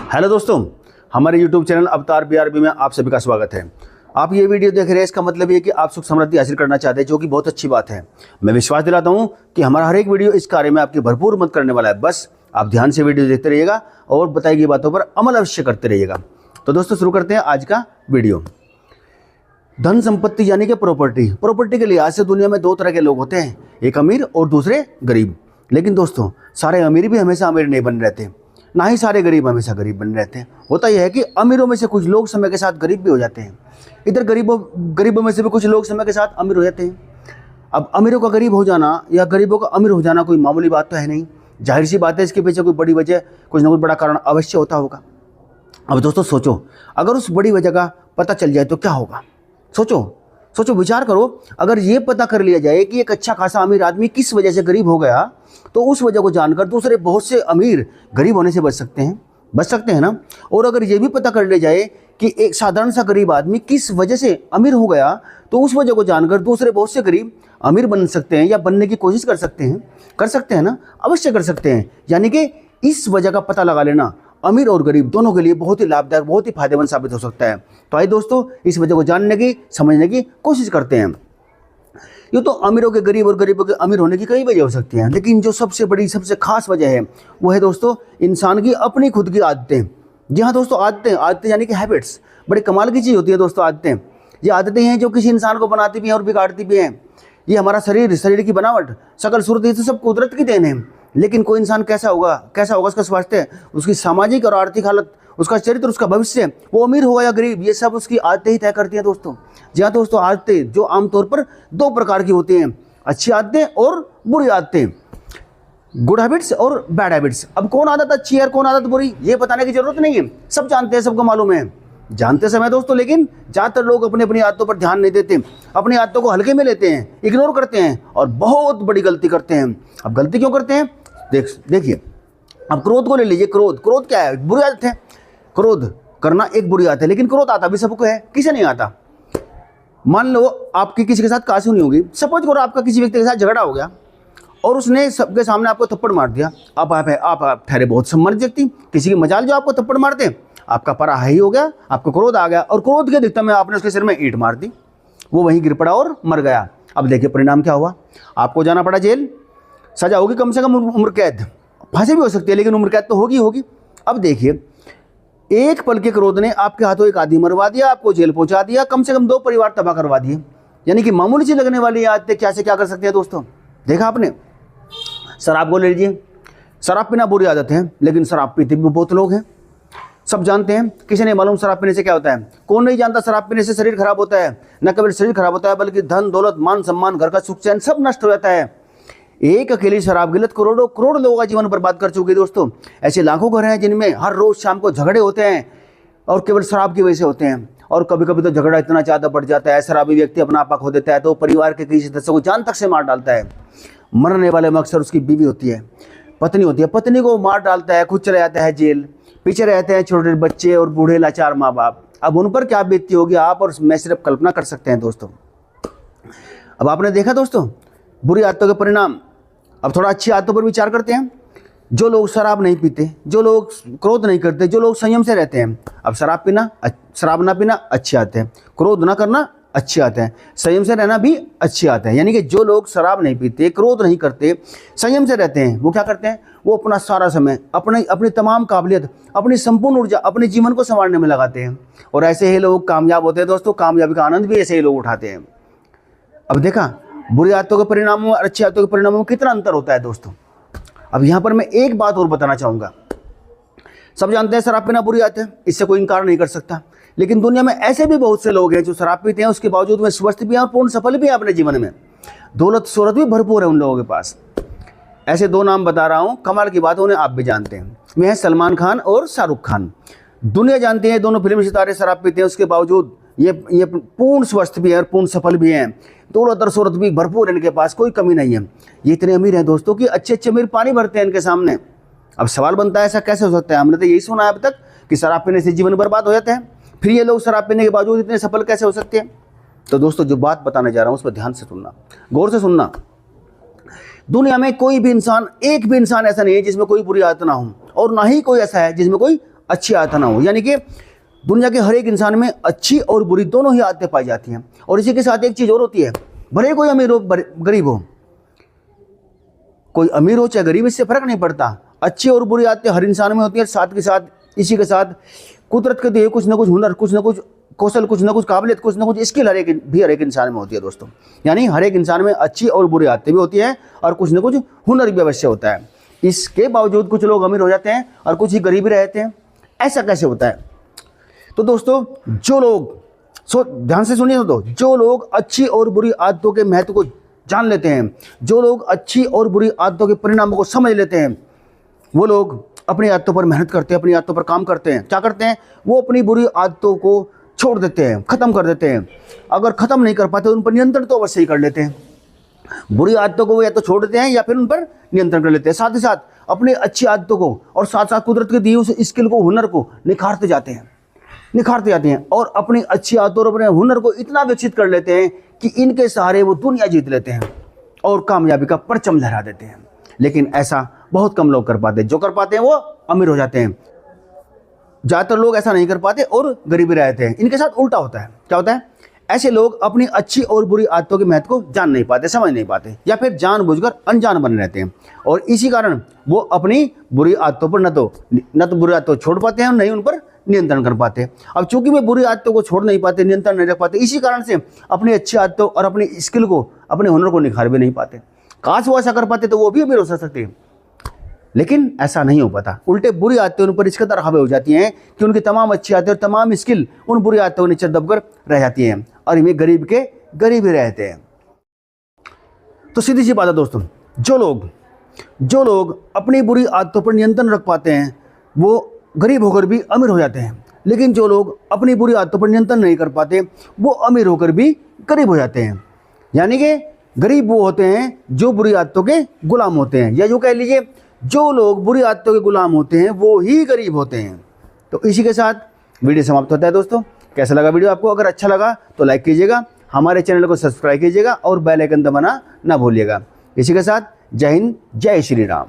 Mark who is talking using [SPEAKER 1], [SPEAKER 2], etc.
[SPEAKER 1] Hello दोस्तों, हमारे YouTube channel अवतार BRB में आप सभी का स्वागत है। आप ये वीडियो देख रहे हैं, इसका मतलब ये कि आप सुख समृद्धि हासिल करना चाहते हैं, जो कि बहुत अच्छी बात है। मैं विश्वास दिलाता हूँ कि हमारा हर एक वीडियो इस कार्य में आपकी भरपूर मदद करने वाला है। बस आप ध्यान से वीडियो देखते रहिएगा और बताई गई बातों पर अमल अवश्य करते रहिएगा। तो दोस्तों शुरू करते हैं आज का वीडियो। धन संपत्ति यानी कि प्रॉपर्टी के लिहाज से दुनिया में दो तरह के लोग होते हैं, एक अमीर और दूसरे गरीब। लेकिन दोस्तों सारे अमीर भी हमेशा अमीर नहीं बन रहते, ना ही सारे गरीब हमेशा गरीब बन रहते हैं। होता यह है कि अमीरों में से कुछ लोग समय के साथ गरीब भी हो जाते हैं, इधर गरीबों में से भी कुछ लोग समय के साथ अमीर हो जाते हैं। अब अमीरों का गरीब हो जाना या गरीबों का अमीर हो जाना कोई मामूली बात तो है नहीं। जाहिर सी बात है, इसके पीछे कोई बड़ी वजह, कुछ ना कुछ बड़ा कारण अवश्य होता होगा। अब दोस्तों सोचो, अगर उस बड़ी वजह का पता चल जाए तो क्या होगा। सोचो विचार करो, अगर ये पता कर लिया जाए कि एक अच्छा खासा अमीर आदमी किस वजह से गरीब हो गया, तो उस वजह को जानकर दूसरे बहुत से अमीर गरीब होने से बच सकते हैं ना। और अगर ये भी पता कर लिया जाए कि एक साधारण सा गरीब आदमी किस वजह से अमीर हो गया, तो उस वजह को जानकर दूसरे बहुत से गरीब अमीर बन सकते हैं या बनने की कोशिश कर सकते हैं ना, अवश्य कर सकते हैं। यानी कि इस वजह का पता लगा लेना अमीर और गरीब दोनों के लिए बहुत ही लाभदायक, बहुत ही फायदेमंद साबित हो सकता है। तो आइए दोस्तों इस वजह को जानने की, समझने की कोशिश करते हैं। ये तो अमीरों के गरीब और गरीबों के अमीर होने की कई वजह हो सकती हैं, लेकिन जो सबसे बड़ी, सबसे खास वजह है वो है दोस्तों इंसान की अपनी खुद की आदतें। जी हाँ दोस्तों, आदतें यानी कि हैबिट्स। बड़ी कमाल की चीज़ होती है दोस्तों आदतें। ये आदतें हैं जो किसी इंसान को बनाती भी हैं और बिगाड़ती भी हैं। ये हमारा शरीर की बनावट, शकल सूरत, ये तो सब कुदरत की देन है। लेकिन कोई इंसान कैसा होगा उसका स्वास्थ्य, उसकी सामाजिक और आर्थिक हालत, उसका चरित्र, उसका भविष्य, वो अमीर होगा या गरीब, ये सब उसकी आदतें ही तय करती हैं दोस्तों। जी हाँ दोस्तों, आदतें जो आमतौर पर दो प्रकार की होती हैं, अच्छी आदतें और बुरी आदतें, गुड हैबिट्स और बैड हैबिट्स। अब कौन आदत अच्छी है और कौन आदत बुरी, ये बताने की जरूरत नहीं है, सब जानते हैं, सबको मालूम है, जानते समय दोस्तों। लेकिन ज़्यादातर लोग अपनी आदतों पर ध्यान नहीं देते, अपनी आदतों को हल्के में लेते हैं, इग्नोर करते हैं और बहुत बड़ी गलती करते हैं। अब गलती क्यों करते हैं, देखिए। अब क्रोध को ले लीजिए। क्रोध क्या है, बुरी आदत है। क्रोध करना एक बुरी आदत है, लेकिन क्रोध आता भी सबको है, किसे नहीं आता। मान लो आपकी किसी के साथ कासी नहीं होगी, सपोज करो आपका किसी व्यक्ति के साथ झगड़ा हो गया और उसने सबके सामने आपको थप्पड़ मार दिया। आप ठहरे बहुत सम्मानित व्यक्ति, किसी की मजाल जो आपको थप्पड़ मारते, आपका परा हाई हो गया, आपको क्रोध आ गया और क्रोध के अधिकता में आपने उसके सिर में ईंट मार दी, वो वहीं गिर पड़ा और मर गया। अब देखिए परिणाम क्या हुआ, आपको जाना पड़ा जेल, सजा होगी कम से कम उम्र कैद, फांसी भी हो सकती है, लेकिन उम्र कैद तो होगी। अब देखिए, एक पल के क्रोध ने आपके हाथों एक आदमी मरवा दिया, आपको जेल पहुंचा दिया, कम से कम 2 परिवार तबाह करवा दिए। यानी कि मामूली सी लगने वाली आदतें क्या से क्या कर सकते हैं दोस्तों। देखा आपने, शराब को ले लीजिए। शराब पीना बुरी आदत है, लेकिन शराब पीते भी बहुत लोग हैं, सब जानते हैं। किसी नहीं मालूम शराब पीने से क्या होता है, कौन नहीं जानता शराब पीने से शरीर खराब होता है। न केवल शरीर खराब होता है, बल्कि धन दौलत, मान सम्मान, घर का सुख चैन सब नष्ट हो जाता है। एक अकेली शराब गिलत करोड़ों लोगों का जीवन बर्बाद कर चुकी है दोस्तों। ऐसे लाखों घर हैं जिनमें हर रोज शाम को झगड़े होते हैं और केवल शराब की वजह से होते हैं। और कभी कभी तो झगड़ा इतना ज़्यादा बढ़ जाता है, शराबी व्यक्ति अपना आपा खो देता है तो परिवार के किसी सदस्य को जान तक से मार डालता है। मरने वाले में अक्सर उसकी बीवी होती है, पत्नी होती है, पत्नी को मार डालता है, खुद चले जाता है जेल, पीछे रहते हैं छोटे बच्चे और बूढ़े लाचार माँ बाप। अब उन पर क्या बीतती होगी आप और मैं सिर्फ कल्पना कर सकते हैं दोस्तों। अब आपने देखा दोस्तों बुरी आदतों के परिणाम। अब थोड़ा अच्छी आदतों पर विचार करते हैं। जो लोग शराब नहीं पीते, जो लोग क्रोध नहीं करते, जो लोग संयम से रहते हैं। अब शराब ना पीना अच्छी आदत है, क्रोध ना करना अच्छी आदत है, संयम से रहना भी अच्छी आदत है। यानी कि जो लोग शराब नहीं पीते, क्रोध नहीं करते, संयम से रहते हैं, वो क्या करते हैं, वो अपना सारा समय, अपनी तमाम काबिलियत, अपनी संपूर्ण ऊर्जा अपने जीवन को संवारने में लगाते हैं। और ऐसे ही लोग कामयाब होते हैं दोस्तों। कामयाबी का आनंद भी ऐसे ही लोग उठाते हैं। अब देखा बुरी आदतों के परिणामों और अच्छी आदतों के परिणामों में कितना अंतर होता है दोस्तों। अब यहाँ पर मैं एक बात और बताना चाहूँगा। सब जानते हैं शराब पीना बुरी आदत है, इससे कोई इनकार नहीं कर सकता। लेकिन दुनिया में ऐसे भी बहुत से लोग हैं जो शराब पीते हैं, उसके बावजूद में स्वस्थ भी हैं और पूर्ण सफल भी हैं अपने जीवन में। दौलत शोहरत भी भरपूर है उन लोगों के पास। ऐसे 2 नाम बता रहा हूँ, कमाल की बात, उन्हें आप भी जानते हैं। वे हैं सलमान खान और शाहरुख खान। दुनिया जानती है दोनों फिल्म सितारे शराब पीते हैं, उसके बावजूद ये पूर्ण स्वस्थ भी है और पूर्ण सफल भी हैं। दौलत और शोहरत भी भरपूर है इनके पास, कोई कमी नहीं है। ये इतने अमीर हैं दोस्तों कि अच्छे अमीर पानी भरते हैं इनके सामने। अब सवाल बनता है ऐसा कैसे हो सकता है। हमने तो यही सुना है अब तक कि शराब पीने से जीवन बर्बाद हो जाता है, फिर ये लोग शराब पीने के बावजूद इतने सफल कैसे हो सकते हैं। तो दोस्तों जो बात बताने जा रहा हूँ उस पर ध्यान से सुनना, गौर से सुनना। दुनिया में कोई भी इंसान, एक भी इंसान ऐसा नहीं है जिसमें कोई बुरी आदत ना हो, और ना ही कोई ऐसा है जिसमें कोई अच्छी आदत ना हो। यानी कि दुनिया के हर एक इंसान में अच्छी और बुरी दोनों ही आदतें पाई जाती हैं। और इसी के साथ एक चीज़ और होती है, भले कोई अमीर हो गरीब हो, कोई अमीर हो चाहे गरीब, इससे फर्क नहीं पड़ता, अच्छी और बुरी आदतें हर इंसान में होती है। साथ के साथ इसी के साथ कुदरत के दिए कुछ ना कुछ हुनर, कुछ ना कुछ कौशल, कुछ ना कुछ काबिलियत, कुछ ना कुछ स्किल हर एक इंसान में होती है दोस्तों। यानी हर एक इंसान में अच्छी और बुरी आदतें भी होती हैं और कुछ ना कुछ हुनर भी अवश्य होता है। इसके बावजूद कुछ लोग अमीर हो जाते हैं और कुछ ही गरीब रहते हैं। ऐसा कैसे होता है? तो दोस्तों जो लोग ध्यान से सुनिए दोस्तों, जो लोग अच्छी और बुरी आदतों के महत्व को जान लेते हैं, जो लोग अच्छी और बुरी आदतों के परिणामों को समझ लेते हैं, वो लोग अपनी आदतों पर मेहनत करते हैं, अपनी आदतों पर काम करते हैं। क्या करते हैं? वो अपनी बुरी आदतों को छोड़ देते हैं, ख़त्म कर देते हैं। अगर ख़त्म नहीं कर पाते उन पर नियंत्रण तो अवश्य ही कर लेते हैं। बुरी आदतों को वो या तो छोड़ देते हैं या फिर उन पर नियंत्रण कर लेते हैं। साथ ही साथ अपनी अच्छी आदतों को और साथ साथ कुदरत के दिए उस स्किल को, हुनर को निखारते जाते हैं और अपनी अच्छी आदतों और अपने हुनर को इतना विकसित कर लेते हैं कि इनके सहारे वो दुनिया जीत लेते हैं और कामयाबी का परचम लहरा देते हैं। लेकिन ऐसा बहुत कम लोग कर पाते हैं। जो कर पाते हैं वो अमीर हो जाते हैं। ज़्यादातर लोग ऐसा नहीं कर पाते और गरीबी रहते हैं। इनके साथ उल्टा होता है। क्या होता है? ऐसे लोग अपनी अच्छी और बुरी आदतों के महत्व को जान नहीं पाते, समझ नहीं पाते, या फिर जानबूझकर अनजान बने रहते हैं। और इसी कारण वो अपनी बुरी आदतों पर न तो बुरी आदतों छोड़ पाते हैं और नहीं उन पर नियंत्रण कर पाते। अब चूंकि वे बुरी आदतों को छोड़ नहीं पाते, नियंत्रण नहीं रख पाते, इसी कारण से अपनी अच्छी आदतों और अपनी स्किल को, अपने हुनर को निखार भी नहीं पाते। काश वो ऐसा कर पाते तो वो भी अमीर हो सकते हैं, लेकिन ऐसा नहीं हो पाता। उल्टे बुरी आदतें उन पर इस कदर हावी हो जाती हैं कि उनकी तमाम अच्छी आदतें और तमाम स्किल उन बुरी आदतों के नीचे दबकर रह जाती हैं और इनमें गरीब के गरीब ही रहते हैं। तो सीधी सी बात है दोस्तों, जो लोग अपनी बुरी आदतों पर नियंत्रण रख पाते हैं वो गरीब होकर भी अमीर हो जाते हैं। लेकिन जो लोग अपनी बुरी आदतों पर नियंत्रण नहीं कर पाते वो अमीर होकर भी गरीब हो जाते हैं। यानी कि गरीब वो होते हैं जो बुरी आदतों के गुलाम होते हैं, या जो कह लीजिए जो लोग बुरी आदतों के गुलाम होते हैं वो ही गरीब होते हैं। तो इसी के साथ वीडियो समाप्त होता है दोस्तों। कैसा लगा वीडियो आपको? अगर अच्छा लगा तो लाइक कीजिएगा, हमारे चैनल को सब्सक्राइब कीजिएगा और बेल आइकन दबाना ना भूलिएगा। इसी के साथ जय हिंद, जय श्री राम।